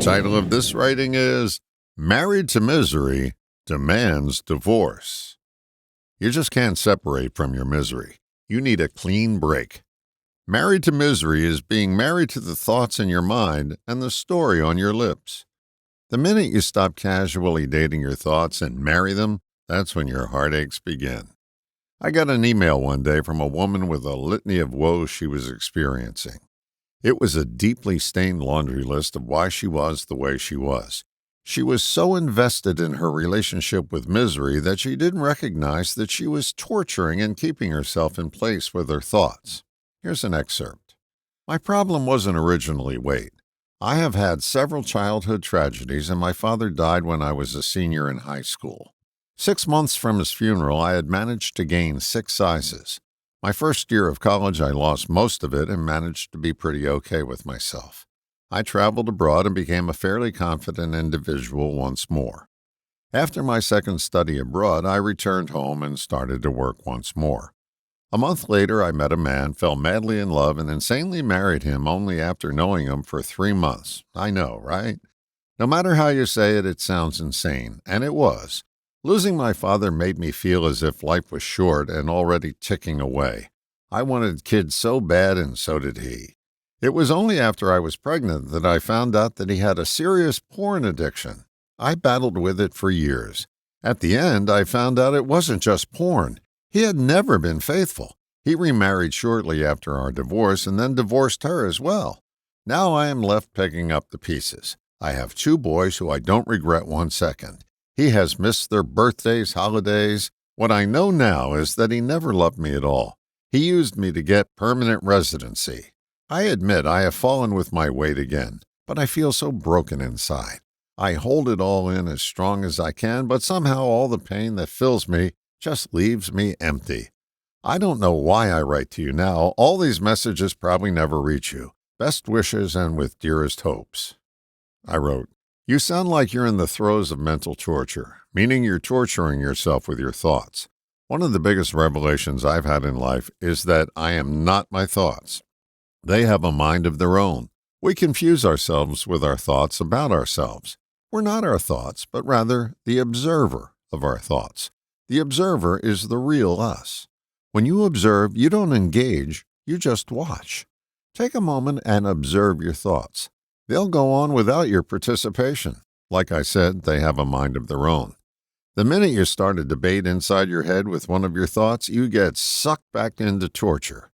title of this writing is Married to Misery Demands Divorce. You just can't separate from your misery. You need a clean break. Married to misery is being married to the thoughts in your mind and the story on your lips. The minute you stop casually dating your thoughts and marry them, that's when your heartaches begin. I got an email one day from a woman with a litany of woes she was experiencing. It was a deeply stained laundry list of why she was the way she was. She was so invested in her relationship with misery that she didn't recognize that she was torturing and keeping herself in place with her thoughts. Here's an excerpt. My problem wasn't originally weight. I have had several childhood tragedies, and my father died when I was a senior in high school. 6 months from his funeral, I had managed to gain 6 sizes. My first year of college, I lost most of it and managed to be pretty okay with myself. I traveled abroad and became a fairly confident individual once more. After my second study abroad, I returned home and started to work once more. A month later, I met a man, fell madly in love, and insanely married him only after knowing him for 3 months. I know, right? No matter how you say it, it sounds insane, and it was. Losing my father made me feel as if life was short and already ticking away. I wanted kids so bad, and so did he. It was only after I was pregnant that I found out that he had a serious porn addiction. I battled with it for years. At the end, I found out it wasn't just porn. He had never been faithful. He remarried shortly after our divorce and then divorced her as well. Now I am left picking up the pieces. I have 2 boys who I don't regret one second. He has missed their birthdays, holidays. What I know now is that he never loved me at all. He used me to get permanent residency. I admit I have fallen with my weight again, but I feel so broken inside. I hold it all in as strong as I can, but somehow all the pain that fills me just leaves me empty. I don't know why I write to you now. All these messages probably never reach you. Best wishes and with dearest hopes. I wrote, you sound like you're in the throes of mental torture, meaning you're torturing yourself with your thoughts. One of the biggest revelations I've had in life is that I am not my thoughts. They have a mind of their own. We confuse ourselves with our thoughts about ourselves. We're not our thoughts, but rather the observer of our thoughts. The observer is the real us. When you observe, you don't engage, you just watch. Take a moment and observe your thoughts. They'll go on without your participation. Like I said, they have a mind of their own. The minute you start a debate inside your head with one of your thoughts, you get sucked back into torture.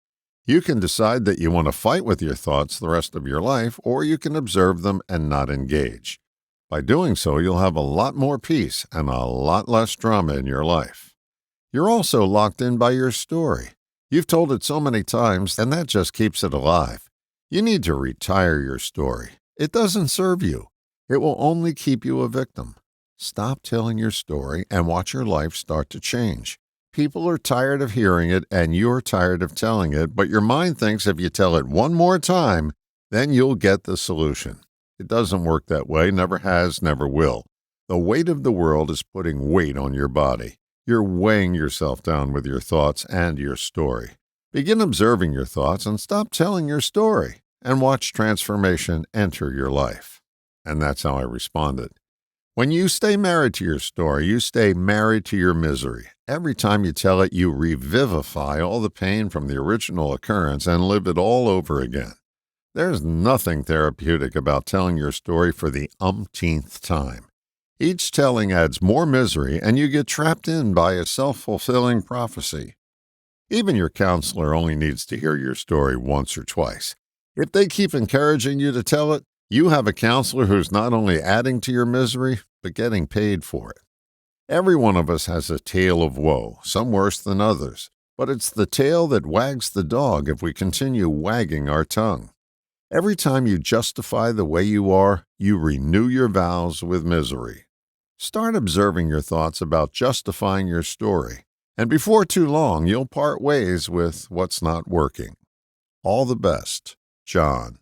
You can decide that you want to fight with your thoughts the rest of your life, or you can observe them and not engage. By doing so, you'll have a lot more peace and a lot less drama in your life. You're also locked in by your story. You've told it so many times, and that just keeps it alive. You need to retire your story. It doesn't serve you. It will only keep you a victim. Stop telling your story and watch your life start to change. People are tired of hearing it, and you're tired of telling it, but your mind thinks if you tell it one more time, then you'll get the solution. It doesn't work that way, never has, never will. The weight of the world is putting weight on your body. You're weighing yourself down with your thoughts and your story. Begin observing your thoughts and stop telling your story, and watch transformation enter your life. And that's how I responded. When you stay married to your story, you stay married to your misery. Every time you tell it, you revivify all the pain from the original occurrence and live it all over again. There's nothing therapeutic about telling your story for the umpteenth time. Each telling adds more misery, and you get trapped in by a self-fulfilling prophecy. Even your counselor only needs to hear your story once or twice. If they keep encouraging you to tell it, you have a counselor who's not only adding to your misery, but getting paid for it. Every one of us has a tale of woe, some worse than others, but it's the tail that wags the dog if we continue wagging our tongue. Every time you justify the way you are, you renew your vows with misery. Start observing your thoughts about justifying your story, and before too long, you'll part ways with what's not working. All the best, John.